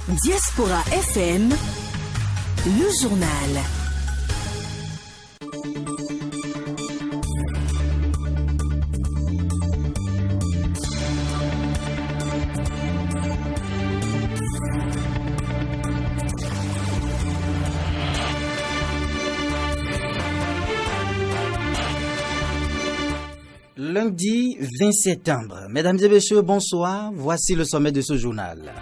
Diaspora FM, le journal. Lundi 20 septembre. Mesdames et messieurs, bonsoir. Voici le sommet de ce journal.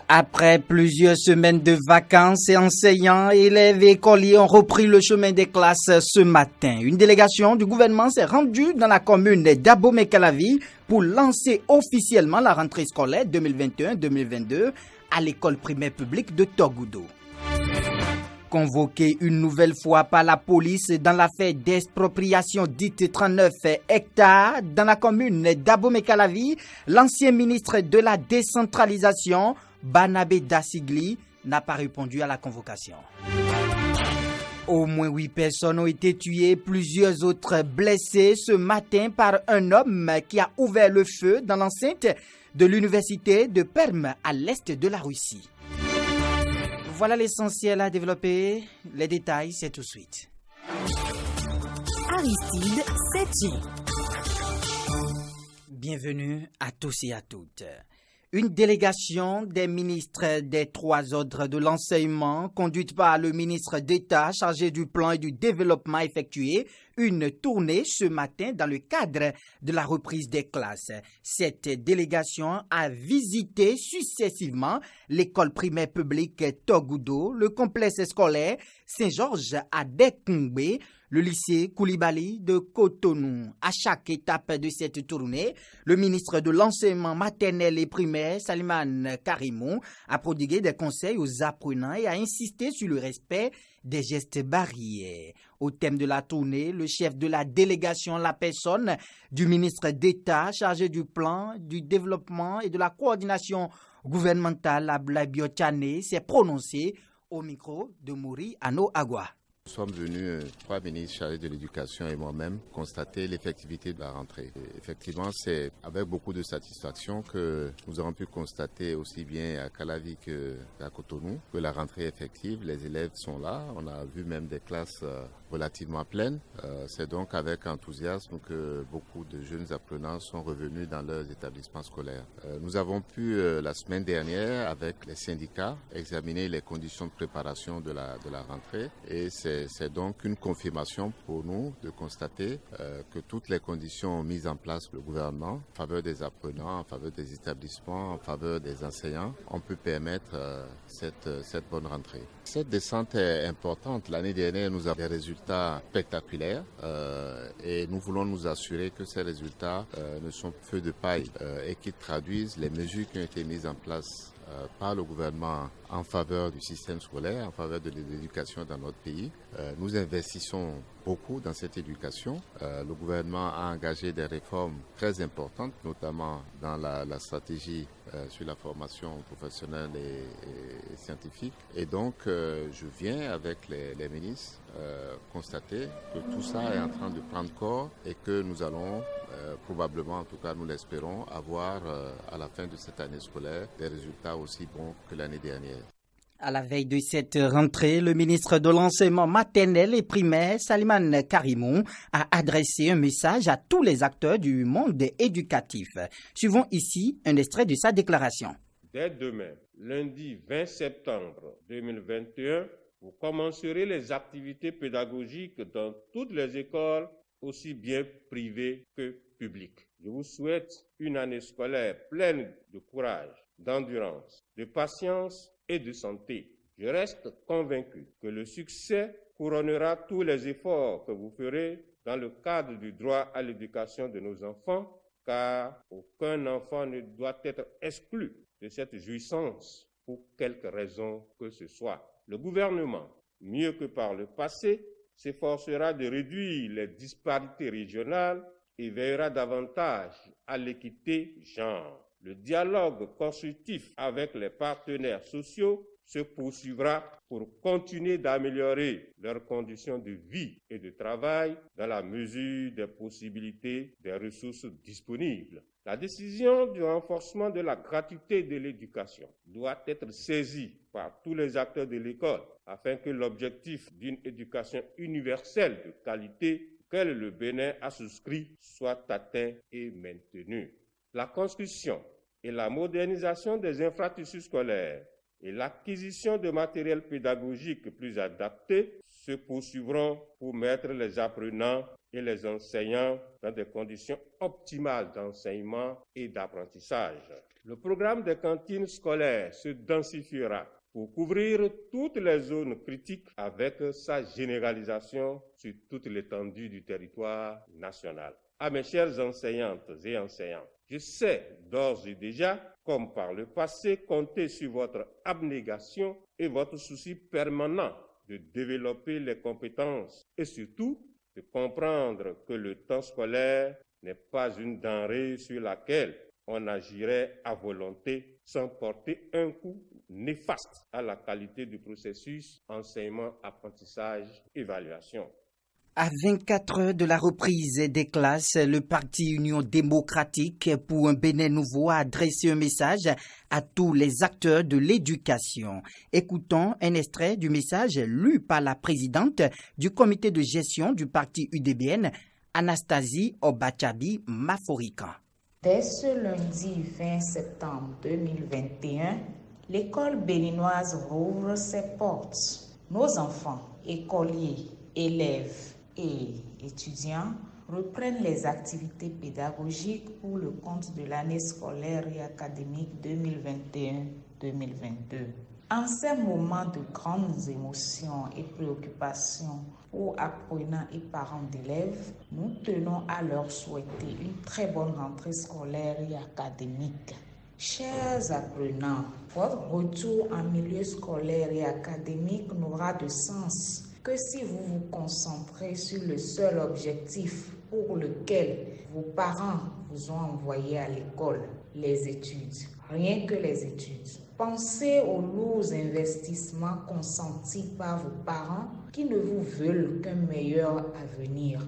Après plusieurs semaines de vacances, enseignants, élèves et écoliers ont repris le chemin des classes ce matin. Une délégation du gouvernement s'est rendue dans la commune d'Abomey-Calavi pour lancer officiellement la rentrée scolaire 2021-2022 à l'école primaire publique de Togoudou. Convoqué une nouvelle fois par la police dans l'affaire d'expropriation dite 39 hectares dans la commune d'Abomey-Calavi, l'ancien ministre de la décentralisation, Barnabé Dassigli, n'a pas répondu à la convocation. Au moins 8 personnes ont été tuées, plusieurs autres blessées ce matin par un homme qui a ouvert le feu dans l'enceinte de l'université de Perm à l'est de la Russie. Voilà l'essentiel à développer. Les détails, c'est tout de suite. Aristide Sétien. Bienvenue à tous et à toutes. Une délégation des ministres des 3 ordres de l'enseignement, conduite par le ministre d'État chargé du plan et du développement, a effectué une tournée ce matin dans le cadre de la reprise des classes. Cette délégation a visité successivement l'école primaire publique Togoudou, le complexe scolaire Saint-Georges à Dekungbe, le lycée Koulibaly de Cotonou. À chaque étape de cette tournée, le ministre de l'enseignement maternel et primaire, Salimane Karimou, a prodigué des conseils aux apprenants et a insisté sur le respect des gestes barrières. Au thème de la tournée, le chef de la délégation, la personne du ministre d'État chargé du plan, du développement et de la coordination gouvernementale, Ablaye Biotiane, s'est prononcé au micro de Mouri Ano Agua. Nous sommes venus, 3 ministres chargés de l'éducation et moi-même, constater l'effectivité de la rentrée. Et effectivement, c'est avec beaucoup de satisfaction que nous avons pu constater aussi bien à Calavi qu'à Cotonou que la rentrée est effective. Les élèves sont là. On a vu même des classes relativement pleines. C'est donc avec enthousiasme que beaucoup de jeunes apprenants sont revenus dans leurs établissements scolaires. Nous avons pu, la semaine dernière, avec les syndicats, examiner les conditions de préparation de la rentrée. Et c'est donc une confirmation pour nous de constater que toutes les conditions mises en place par le gouvernement en faveur des apprenants, en faveur des établissements, en faveur des enseignants, ont pu permettre cette bonne rentrée. Cette descente est importante. L'année dernière, nous avons des résultats spectaculaires et nous voulons nous assurer que ces résultats ne sont feu de paille et qu'ils traduisent les mesures qui ont été mises en place par le gouvernement en faveur du système scolaire, en faveur de l'éducation dans notre pays. Nous investissons beaucoup dans cette éducation. Le gouvernement a engagé des réformes très importantes, notamment dans la stratégie sur la formation professionnelle et scientifique. Et donc, je viens avec les ministres constater que tout ça est en train de prendre corps et que nous allons probablement, en tout cas nous l'espérons, avoir à la fin de cette année scolaire des résultats aussi bons que l'année dernière. À la veille de cette rentrée, le ministre de l'enseignement maternel et primaire, Salimane Karimou, a adressé un message à tous les acteurs du monde éducatif. Suivons ici un extrait de sa déclaration. Dès demain, lundi 20 septembre 2021, vous commencerez les activités pédagogiques dans toutes les écoles, aussi bien privées que publiques. Je vous souhaite une année scolaire pleine de courage, d'endurance, de patience et de santé. Je reste convaincu que le succès couronnera tous les efforts que vous ferez dans le cadre du droit à l'éducation de nos enfants, car aucun enfant ne doit être exclu de cette jouissance pour quelque raison que ce soit. Le gouvernement, mieux que par le passé, s'efforcera de réduire les disparités régionales et veillera davantage à l'équité genre. Le dialogue constructif avec les partenaires sociaux se poursuivra pour continuer d'améliorer leurs conditions de vie et de travail dans la mesure des possibilités des ressources disponibles. La décision du renforcement de la gratuité de l'éducation doit être saisie par tous les acteurs de l'école afin que l'objectif d'une éducation universelle de qualité auquel le Bénin a souscrit soit atteint et maintenu. La construction et la modernisation des infrastructures scolaires et l'acquisition de matériel pédagogique plus adapté se poursuivront pour mettre les apprenants et les enseignants dans des conditions optimales d'enseignement et d'apprentissage. Le programme des cantines scolaires se densifiera pour couvrir toutes les zones critiques avec sa généralisation sur toute l'étendue du territoire national. À mes chères enseignantes et enseignants, je sais d'ores et déjà, comme par le passé, compter sur votre abnégation et votre souci permanent de développer les compétences et surtout de comprendre que le temps scolaire n'est pas une denrée sur laquelle on agirait à volonté sans porter un coup néfaste à la qualité du processus enseignement, apprentissage, évaluation. À 24 heures de la reprise des classes, le parti Union démocratique pour un Bénin nouveau a adressé un message à tous les acteurs de l'éducation. Écoutons un extrait du message lu par la présidente du comité de gestion du parti UDBN, Anastasie Obachabi Maforika. Dès ce lundi 20 septembre 2021, l'école béninoise rouvre ses portes. Nos enfants, écoliers, élèves et étudiants reprennent les activités pédagogiques pour le compte de l'année scolaire et académique 2021-2022. En ces moments de grandes émotions et préoccupations pour apprenants et parents d'élèves, nous tenons à leur souhaiter une très bonne rentrée scolaire et académique. Chers apprenants, votre retour en milieu scolaire et académique n'aura de sens que si vous vous concentrez sur le seul objectif pour lequel vos parents vous ont envoyé à l'école, les études, rien que les études. Pensez aux lourds investissements consentis par vos parents qui ne vous veulent qu'un meilleur avenir.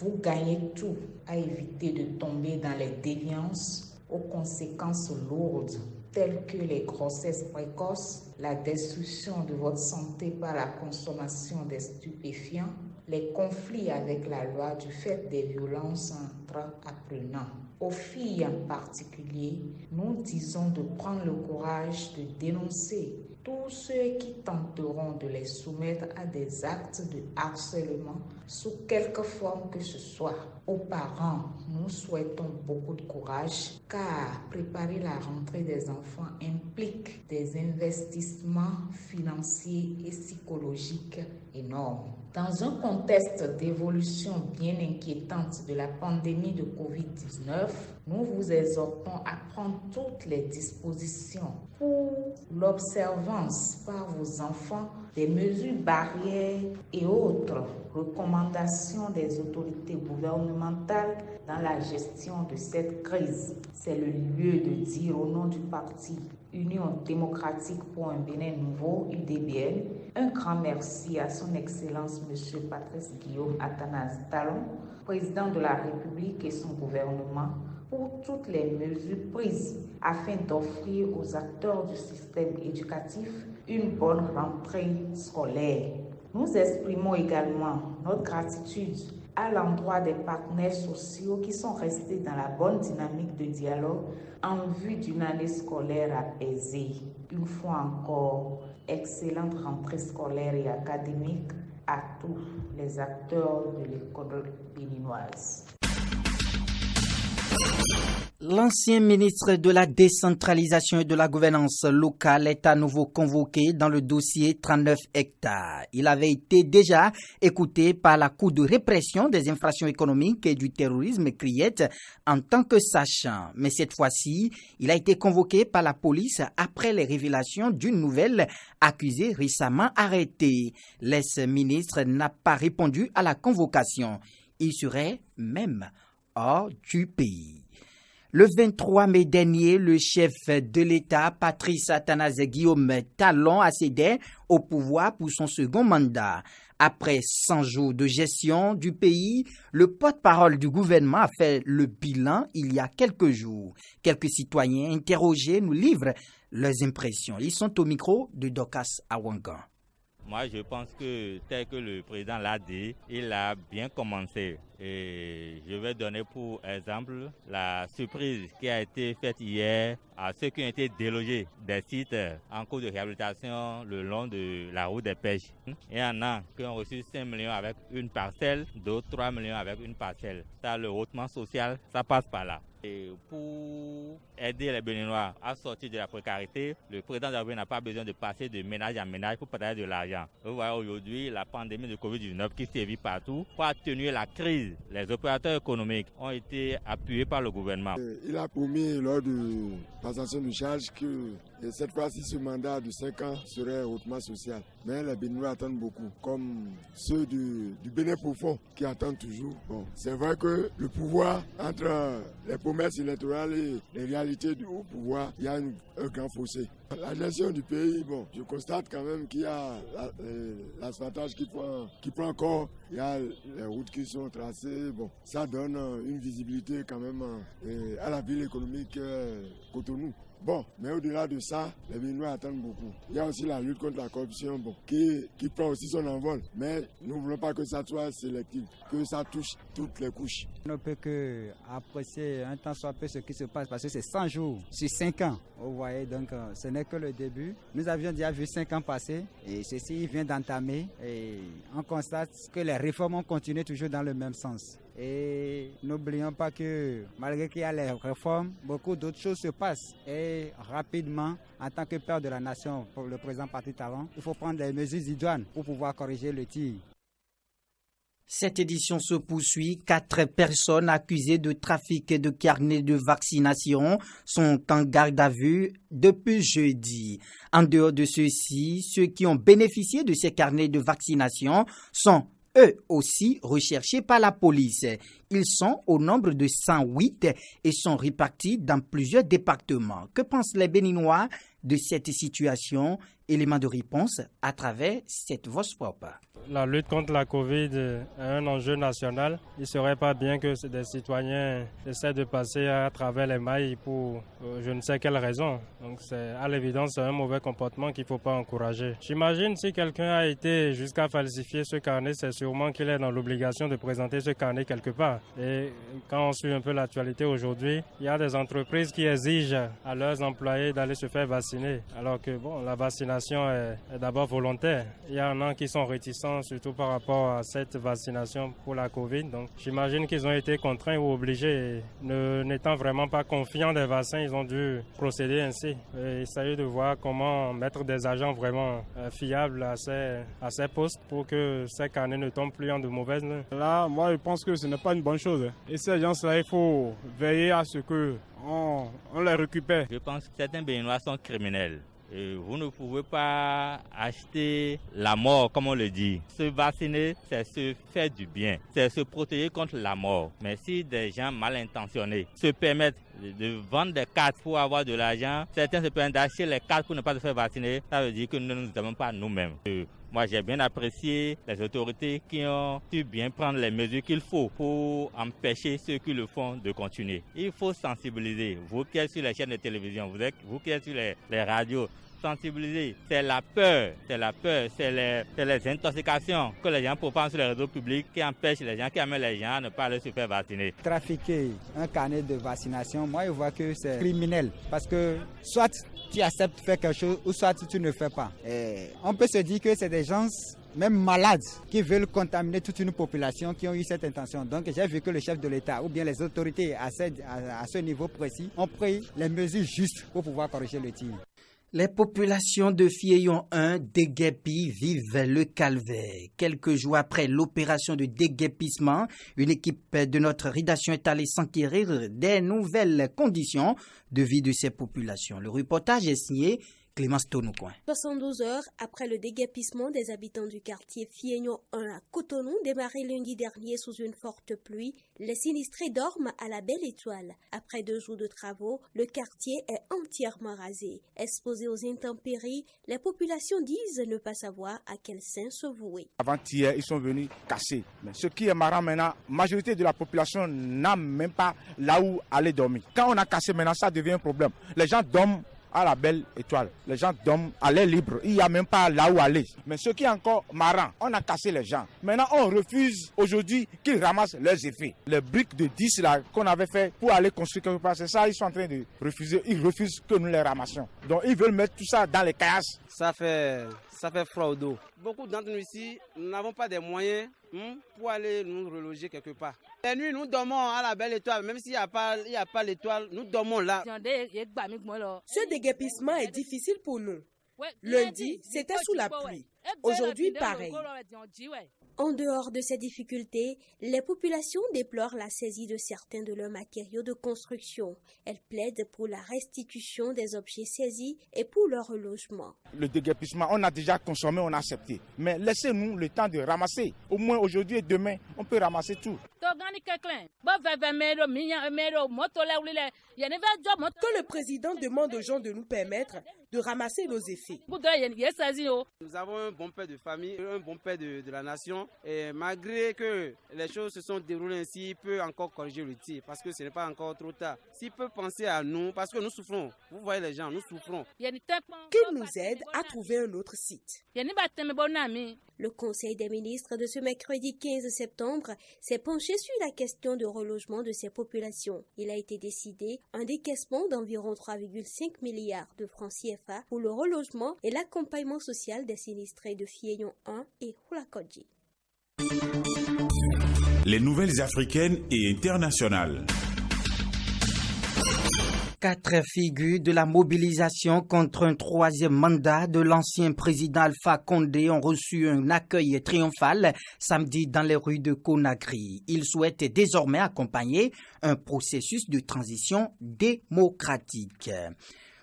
Vous gagnez tout à éviter de tomber dans les déviances aux conséquences lourdes telles que les grossesses précoces, la destruction de votre santé par la consommation des stupéfiants, les conflits avec la loi du fait des violences entre apprenants. Aux filles en particulier, nous disons de prendre le courage de dénoncer tous ceux qui tenteront de les soumettre à des actes de harcèlement sous quelque forme que ce soit. Aux parents, nous souhaitons beaucoup de courage car préparer la rentrée des enfants implique des investissements financiers et psychologiques énormes. Dans un contexte d'évolution bien inquiétante de la pandémie de Covid-19, nous vous exhortons à prendre toutes les dispositions pour l'observance par vos enfants des mesures barrières et autres recommandations des autorités gouvernementales dans la gestion de cette crise. C'est le lieu de dire au nom du parti Union démocratique pour un Bénin nouveau, UDBN, un grand merci à son Excellence M. Patrice Guillaume Athanase Talon, président de la République et son gouvernement, pour toutes les mesures prises afin d'offrir aux acteurs du système éducatif une bonne rentrée scolaire. Nous exprimons également notre gratitude à l'endroit des partenaires sociaux qui sont restés dans la bonne dynamique de dialogue en vue d'une année scolaire apaisée. Une fois encore, excellente rentrée scolaire et académique à tous les acteurs de l'école béninoise. L'ancien ministre de la décentralisation et de la gouvernance locale est à nouveau convoqué dans le dossier 39 hectares. Il avait été déjà écouté par la Cour de répression des infractions économiques et du terrorisme CRIET en tant que sachant. Mais cette fois-ci, il a été convoqué par la police après les révélations d'une nouvelle accusée récemment arrêtée. L'ex-ministre n'a pas répondu à la convocation. Il serait même hors du pays. Le 23 mai dernier, le chef de l'État, Patrice Athanase Guillaume Talon, accédait au pouvoir pour son second mandat. Après 100 jours de gestion du pays, le porte-parole du gouvernement a fait le bilan il y a quelques jours. Quelques citoyens interrogés nous livrent leurs impressions. Ils sont au micro de Dokas Awangan. Moi, je pense que tel que le président l'a dit, il a bien commencé. Et je vais donner pour exemple la surprise qui a été faite hier à ceux qui ont été délogés des sites en cours de réhabilitation le long de la route des pêches. Il y en a qui ont reçu 5 millions avec une parcelle, d'autres 3 millions avec une parcelle. Ça, le hautement social, ça passe par là. Et pour aider les Béninois à sortir de la précarité, le président de la République n'a pas besoin de passer de ménage en ménage pour partager de l'argent. Vous voyez aujourd'hui la pandémie de Covid-19 qui sévit partout. Pour atténuer la crise, les opérateurs économiques ont été appuyés par le gouvernement. Il a promis lors de passation de charge que cette fois-ci ce mandat de 5 ans serait hautement social. Mais les Béninois attendent beaucoup, comme ceux du Bénin profond qui attendent toujours. Bon, c'est vrai que le pouvoir entre les promesses électorales et les réalités du haut pouvoir, il y a un grand fossé. La gestion du pays, bon, je constate quand même qu'il y a l'asphaltage qui prend encore, il y a les routes qui sont tracées, bon, ça donne une visibilité quand même à la ville économique Cotonou. Bon, mais au-delà de ça, les Béninois attendent beaucoup. Il y a aussi la lutte contre la corruption, bon, qui prend aussi son envol. Mais nous ne voulons pas que ça soit sélectif, que ça touche toutes les couches. On ne peut qu'apprécier un temps soit peu ce qui se passe parce que c'est 100 jours sur 5 ans. Vous voyez, donc ce n'est que le début. Nous avions déjà vu 5 ans passer et ceci vient d'entamer et on constate que les réformes ont continué toujours dans le même sens. Et n'oublions pas que malgré qu'il y a les réformes, beaucoup d'autres choses se passent. Et rapidement, en tant que père de la nation, pour le président Patrice Talon, il faut prendre des mesures idoines pour pouvoir corriger le tir. Cette édition se poursuit. 4 personnes accusées de trafic de carnets de vaccination sont en garde à vue depuis jeudi. En dehors de ceux-ci, ceux qui ont bénéficié de ces carnets de vaccination sont eux aussi recherchés par la police. Ils sont au nombre de 108 et sont répartis dans plusieurs départements. Que pensent les Béninois de cette situation? Élément de réponse à travers cette voix propre. La lutte contre la Covid est un enjeu national. Il ne serait pas bien que des citoyens essaient de passer à travers les mailles pour je ne sais quelle raison. Donc à l'évidence, c'est un mauvais comportement qu'il ne faut pas encourager. J'imagine si quelqu'un a été jusqu'à falsifier ce carnet, c'est sûrement qu'il est dans l'obligation de présenter ce carnet quelque part. Et quand on suit un peu l'actualité aujourd'hui, il y a des entreprises qui exigent à leurs employés d'aller se faire vacciner. Alors que la vaccination est d'abord volontaire. Il y en a qui sont réticents surtout par rapport à cette vaccination pour la Covid. Donc j'imagine qu'ils ont été contraints ou obligés, n'étant vraiment pas confiants des vaccins, ils ont dû procéder ainsi. Et il s'agit de voir comment mettre des agents vraiment fiables à ces postes pour que ces carnets ne tombent plus en de mauvaises mains. Là, moi je pense que ce n'est pas une bonne chose. Et ces gens-là, il faut veiller à ce qu'on les récupère. Je pense que certains Béninois sont criminels. Et vous ne pouvez pas acheter la mort, comme on le dit. Se vacciner, c'est se faire du bien, c'est se protéger contre la mort. Mais si des gens mal intentionnés se permettent de vendre des cartes pour avoir de l'argent, certains se permettent d'acheter les cartes pour ne pas se faire vacciner, ça veut dire que nous ne nous avons pas nous-mêmes. Moi, j'ai bien apprécié les autorités qui ont pu bien prendre les mesures qu'il faut pour empêcher ceux qui le font de continuer. Il faut sensibiliser. Vous qui êtes sur les chaînes de télévision, vous qui êtes sur les radios, sensibiliser. C'est la peur, c'est les intoxications que les gens propagent sur les réseaux publics qui empêchent les gens, qui amènent les gens à ne pas aller se faire vacciner. Trafiquer un carnet de vaccination, moi je vois que c'est criminel parce que soit tu acceptes de faire quelque chose ou soit tu ne fais pas. Et on peut se dire que c'est des gens même malades qui veulent contaminer toute une population qui ont eu cette intention. Donc j'ai vu que le chef de l'État ou bien les autorités à ce niveau précis ont pris les mesures justes pour pouvoir corriger le tir. Les populations de Fieillon 1 déguépis vivent le calvaire. Quelques jours après l'opération de déguépissement, une équipe de notre rédaction est allée s'enquérir des nouvelles conditions de vie de ces populations. Le reportage est signé Clémence Tonoucoin. 72 heures après le déguerpissement des habitants du quartier Fiegnon 1 à Cotonou, démarré lundi dernier sous une forte pluie, les sinistrés dorment à la Belle Étoile. Après 2 jours de travaux, le quartier est entièrement rasé. Exposé aux intempéries, les populations disent ne pas savoir à quel saint se vouer. Avant-hier, ils sont venus casser. Mais ce qui est marrant maintenant, la majorité de la population n'a même pas là où aller dormir. Quand on a cassé maintenant, ça devient un problème. Les gens dorment à la Belle Étoile. Les gens dorment à l'air libre. Il n'y a même pas là où aller. Mais ce qui est encore marrant, on a cassé les gens. Maintenant, on refuse aujourd'hui qu'ils ramassent leurs effets. Les briques de 10 là qu'on avait fait pour aller construire quelque part, c'est ça, ils sont en train de refuser. Ils refusent que nous les ramassions. Donc, ils veulent mettre tout ça dans les caillasses. Ça fait froid au dos. Beaucoup d'entre nous ici, nous n'avons pas des moyens pour aller nous reloger quelque part. La nuit, nous dormons à la Belle Étoile, même s'il n'y a pas l'étoile, nous dormons là. Ce déguerpissement est difficile pour nous. Lundi, c'était sous la pluie. Aujourd'hui, pareil. En dehors de ces difficultés, les populations déplorent la saisie de certains de leurs matériaux de construction. Elles plaident pour la restitution des objets saisis et pour leur relogement. Le déguerpissement, on a déjà consommé, on a accepté. Mais laissez-nous le temps de ramasser. Au moins aujourd'hui et demain, on peut ramasser tout. Que le président demande aux gens de nous permettre de ramasser nos effets. Nous avons un bon père de famille, un bon père de la nation. Et malgré que les choses se sont déroulées ainsi, il peut encore corriger le tir parce que ce n'est pas encore trop tard. S'il peut penser à nous, parce que nous souffrons. Vous voyez les gens, nous souffrons. Qu'il nous aide à trouver un autre site. Le Conseil des ministres de ce mercredi 15 septembre s'est penché sur la question de relogement de ces populations. Il a été décidé un décaissement d'environ 3,5 milliards de francs CFA pour le relogement et l'accompagnement social des sinistrés de Fiegnon 1 et Hulakodji. Les nouvelles africaines et internationales. 4 figures de la mobilisation contre un 3e mandat de l'ancien président Alpha Condé ont reçu un accueil triomphal samedi dans les rues de Conakry. Ils souhaitent désormais accompagner un processus de transition démocratique.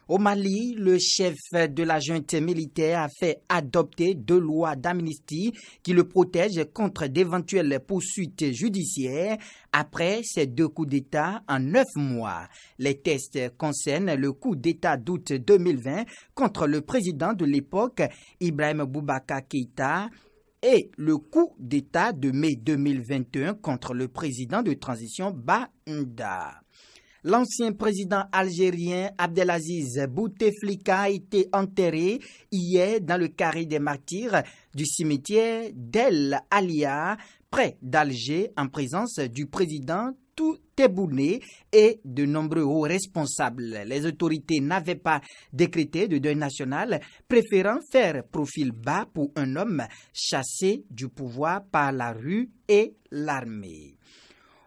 Au Mali, le chef de la junte militaire a fait adopter 2 lois d'amnistie qui le protègent contre d'éventuelles poursuites judiciaires après ces 2 coups d'État en 9 mois. Les tests concernent le coup d'État d'août 2020 contre le président de l'époque, Ibrahim Boubacar Keïta, et le coup d'État de mai 2021 contre le président de transition Banda. L'ancien président algérien Abdelaziz Bouteflika a été enterré hier dans le carré des martyrs du cimetière d'El Alia, près d'Alger, en présence du président Tebboune et de nombreux hauts responsables. Les autorités n'avaient pas décrété de deuil national, préférant faire profil bas pour un homme chassé du pouvoir par la rue et l'armée.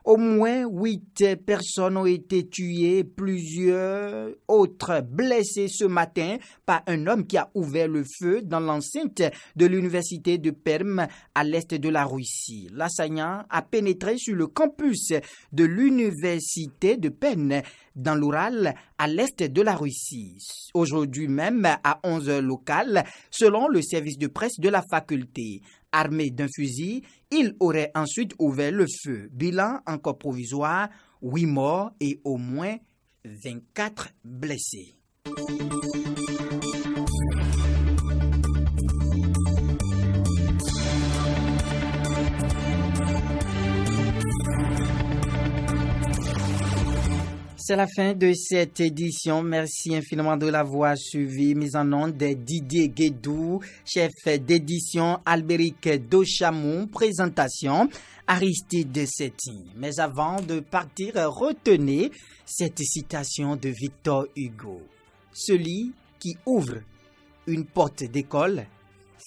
Au moins 8 personnes ont été tuées, plusieurs autres blessées ce matin par un homme qui a ouvert le feu dans l'enceinte de l'université de Perm à l'est de la Russie. L'assaillant a pénétré sur le campus de l'université de Perm dans l'Oural à l'est de la Russie. Aujourd'hui même à 11h locales, selon le service de presse de la faculté. Armé d'un fusil, il aurait ensuite ouvert le feu. Bilan encore provisoire, 8 morts et au moins 24 blessés. C'est la fin de cette édition. Merci infiniment de l'avoir suivi. Mise en onde de Didier Guédou, chef d'édition Albéric Dochamou, présentation Aristide Setti. Mais avant de partir, retenez cette citation de Victor Hugo. Celui qui ouvre une porte d'école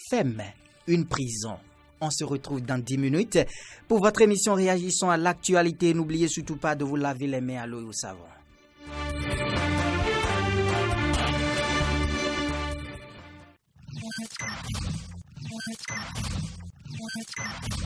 ferme une prison. On se retrouve dans 10 minutes pour votre émission Réagissons à l'actualité. N'oubliez surtout pas de vous laver les mains à l'eau et au savon.